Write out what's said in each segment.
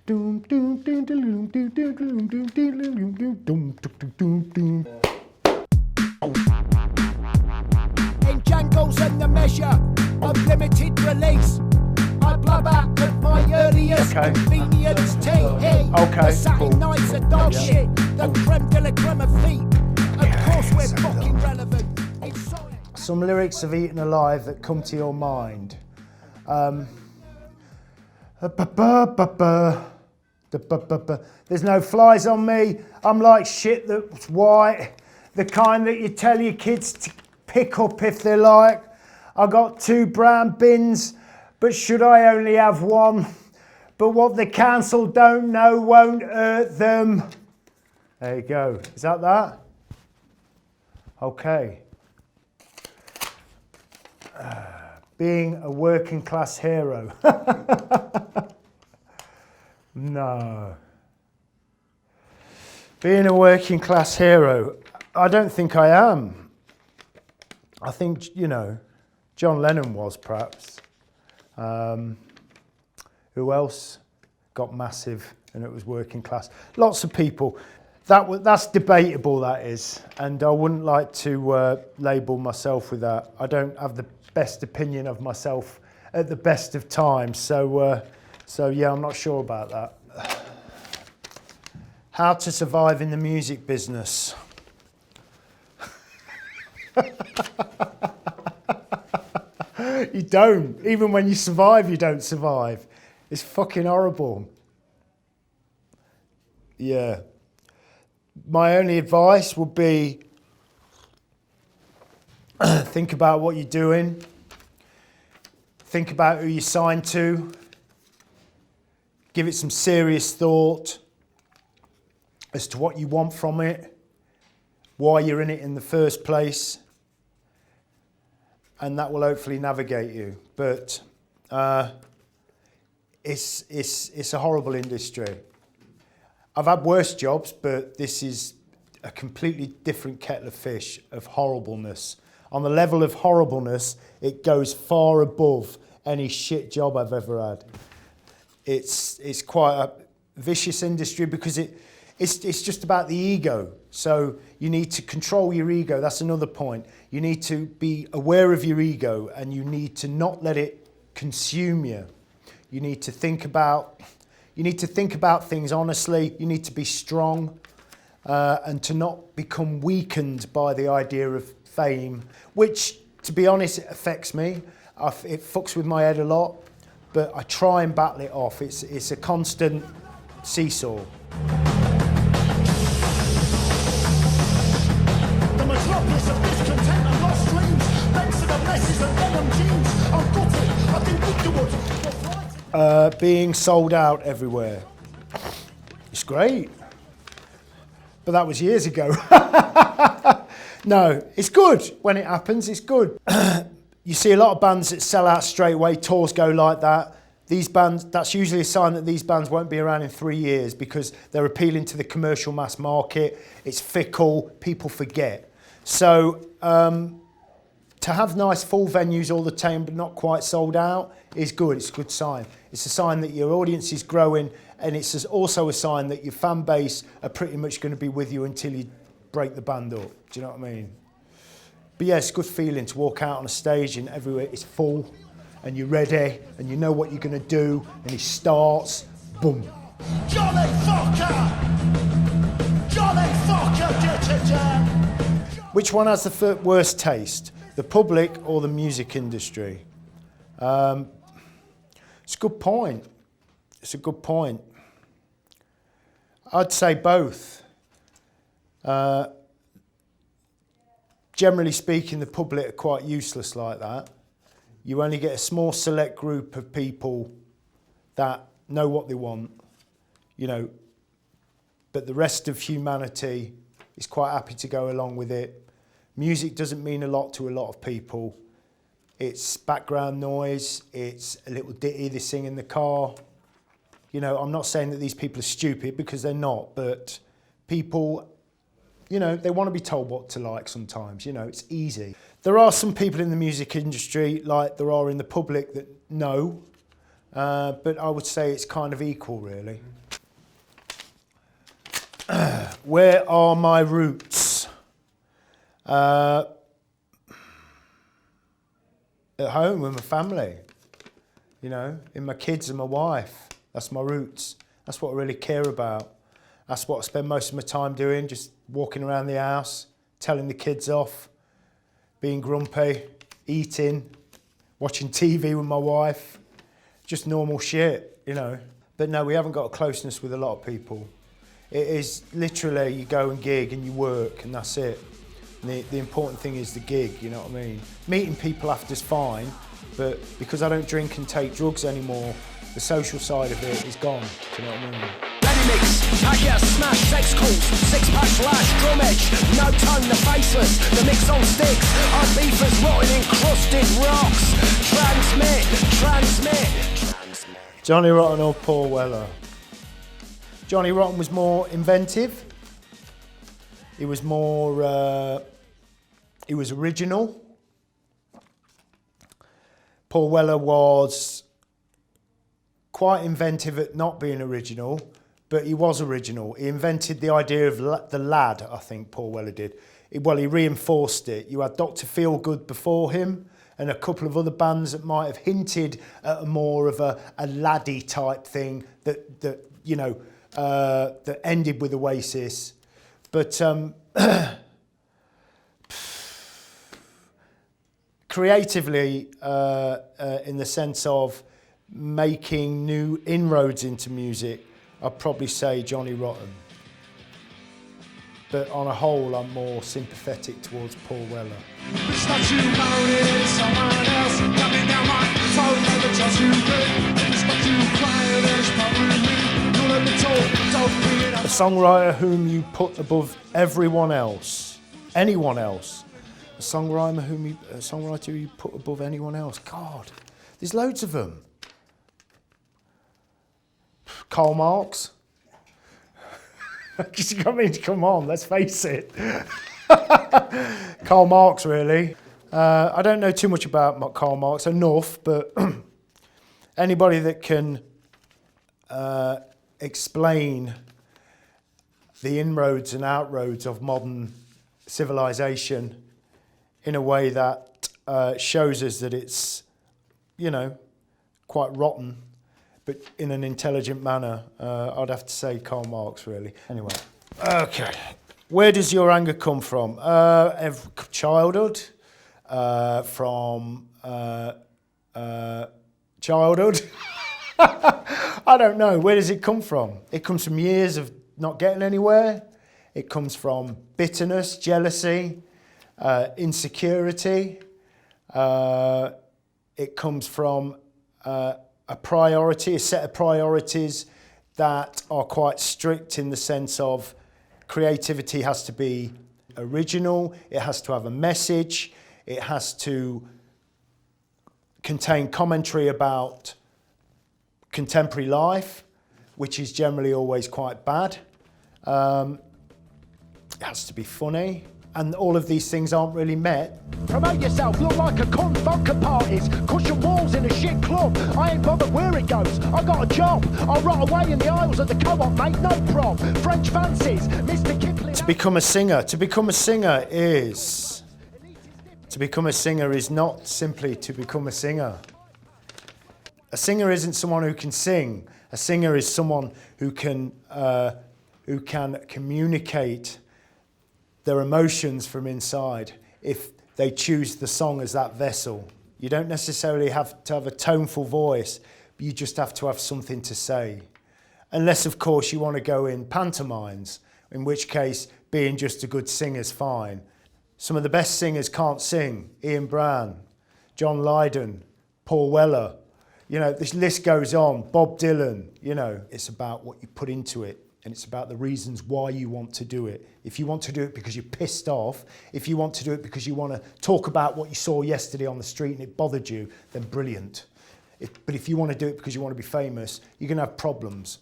Django's in the measure of limited release. I blub out at my earliest convenience tea. The Saturday nights are dog shit. The creme de la creme of feet. Of course we're fucking relevant. Some lyrics of Eton Alive that come to your mind. There's no flies on me. I'm like shit that's white. The kind that you tell your kids to pick up if they like. I got 2 brown bins, but should I only have 1? But what the council don't know won't hurt them. There you go. Is that? Okay. Being a working class hero. No. Being a working class hero, I don't think I am. I think, John Lennon was perhaps. Who else got massive and it was working class? Lots of people. That's debatable, that is. And I wouldn't like to label myself with that. I don't have the best opinion of myself at the best of times. So yeah, I'm not sure about that. How to survive in the music business. You don't. Even when you survive, you don't survive. It's fucking horrible. Yeah. My only advice would be think about what you're doing. Think about who you're signed to. Give it some serious thought as to what you want from it, why you're in it in the first place, and that will hopefully navigate you. But it's a horrible industry. I've had worse jobs, but this is a completely different kettle of fish of horribleness. On the level of horribleness, it goes far above any shit job I've ever had. It's quite a vicious industry because it's just about the ego. So you need to control your ego. That's another point. You need to be aware of your ego and you need to not let it consume you. You need to think about things honestly. You need to be strong and to not become weakened by the idea of fame, which, to be honest, it affects me. It fucks with my head a lot, but I try and battle it off. It's a constant seesaw. The metropolis of discontent and lost dreams. Benson of messes and denim jeans. I'm gutted. I think Woodward. Being sold out everywhere. It's great. But that was years ago. No, it's good when it happens, it's good. You see a lot of bands that sell out straight away, tours go like that. These bands, that's usually a sign that these bands won't be around in 3 years because they're appealing to the commercial mass market. It's fickle, people forget. So to have nice full venues all the time but not quite sold out is good, it's a good sign. It's a sign that your audience is growing, and it's also a sign that your fan base are pretty much going to be with you until you break the band up. Do you know what I mean? But yeah, it's a good feeling to walk out on a stage and everywhere is full and you're ready and you know what you're going to do, and it starts, boom. Jolly fucker! Jolly fucker! Which one has the worst taste? The public or the music industry? It's a good point. It's a good point. I'd say both. Generally speaking, the public are quite useless like that. You only get a small select group of people that know what they want, but the rest of humanity is quite happy to go along with it. Music doesn't mean a lot to a lot of people. It's background noise, it's a little ditty they sing in the car. I'm not saying that these people are stupid, because they're not, but people, they want to be told what to like sometimes, it's easy. There are some people in the music industry, like there are in the public, that know but I would say it's kind of equal, really. Where are my roots? At home with my family, you know, in my kids and my wife. That's my roots. That's what I really care about. That's what I spend most of my time doing, just walking around the house, telling the kids off, being grumpy, eating, watching TV with my wife. Just normal shit, you know. But no, we haven't got a closeness with a lot of people. It is literally you go and gig and you work and that's it. And the important thing is the gig, you know what I mean? Meeting people after's fine, but because I don't drink and take drugs anymore, the social side of it is gone, do you know what I mean? Ready mix, packet, smash, sex calls, six-pack lash, drum edge, no tone, the faceless, the mix on sticks, our beefers rotting encrusted rocks, transmit. Johnny Rotten or Paul Weller? Johnny Rotten was more inventive. He was more, he was original. Paul Weller was quite inventive at not being original, but he was original. He invented the idea of the lad, I think Paul Weller did. He reinforced it. You had Dr. Feelgood before him and a couple of other bands that might have hinted at more of a laddie type thing that you know, that ended with Oasis. But creatively, in the sense of making new inroads into music, I'd probably say Johnny Rotten. But on a whole, I'm more sympathetic towards Paul Weller. A songwriter whom you put above everyone else, anyone else. A songwriter who you put above anyone else. God, there's loads of them. Karl Marx. I mean, come on, let's face it. Karl Marx, really. I don't know too much about Karl Marx, enough, but anybody that can explain the inroads and outroads of modern civilization in a way that shows us that it's, you know, quite rotten, but in an intelligent manner, I'd have to say Karl Marx, really. Anyway, okay. Where does your anger come from? Childhood, from childhood. I don't know. Where does it come from? It comes from years of not getting anywhere. It comes from bitterness, jealousy, insecurity. It comes from a priority, a set of priorities that are quite strict in the sense of creativity has to be original, it has to have a message, it has to contain commentary about contemporary life, which is generally always quite bad. It has to be funny. And all of these things aren't really met. Promote yourself, look like a cunt, vodka parties, cushion walls in a shit club. I ain't bothered where it goes, I got a job. I'll rot away in the aisles of the co-op, mate, no prob. French fancies, Mr. Kipling. To become a singer is not simply to become a singer. A singer isn't someone who can sing. A singer is someone who can communicate their emotions from inside if they choose the song as that vessel. You don't necessarily have to have a toneful voice, but you just have to have something to say. Unless, of course, you want to go in pantomimes, in which case being just a good singer's fine. Some of the best singers can't sing. Ian Brown, John Lydon, Paul Weller. You know, this list goes on. Bob Dylan, you know. It's about what you put into it. And it's about the reasons why you want to do it. If you want to do it because you're pissed off, if you want to do it because you want to talk about what you saw yesterday on the street and it bothered you, then brilliant. But if you want to do it because you want to be famous, you're going to have problems.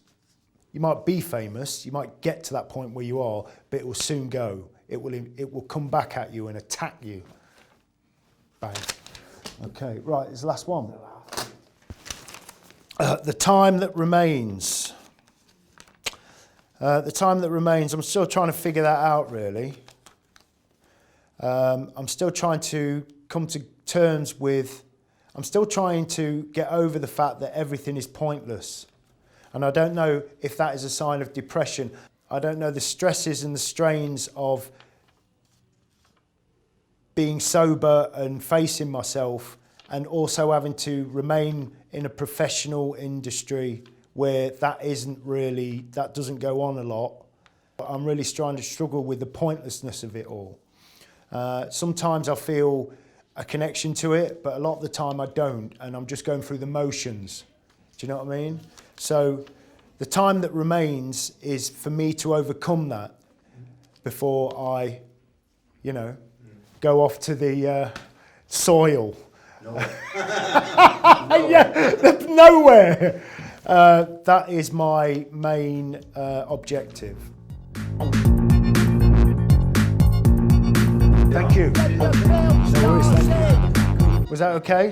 You might be famous, you might get to that point where you are, but it will soon go. It will come back at you and attack you. Bang. Okay, right, it's the last one. The time that remains. The time that remains, I'm still trying to figure that out, really. I'm still trying to come to terms with, I'm still trying to get over the fact that everything is pointless. And I don't know if that is a sign of depression. I don't know the stresses and the strains of being sober and facing myself, and also having to remain in a professional industry where that doesn't go on a lot. But I'm really trying to struggle with the pointlessness of it all. Sometimes I feel a connection to it, but a lot of the time I don't, and I'm just going through the motions. Do you know what I mean? So the time that remains is for me to overcome that before I, go off to the soil. Yeah, nowhere. That is my main objective. Thank you. No worries, thank you. Was that okay?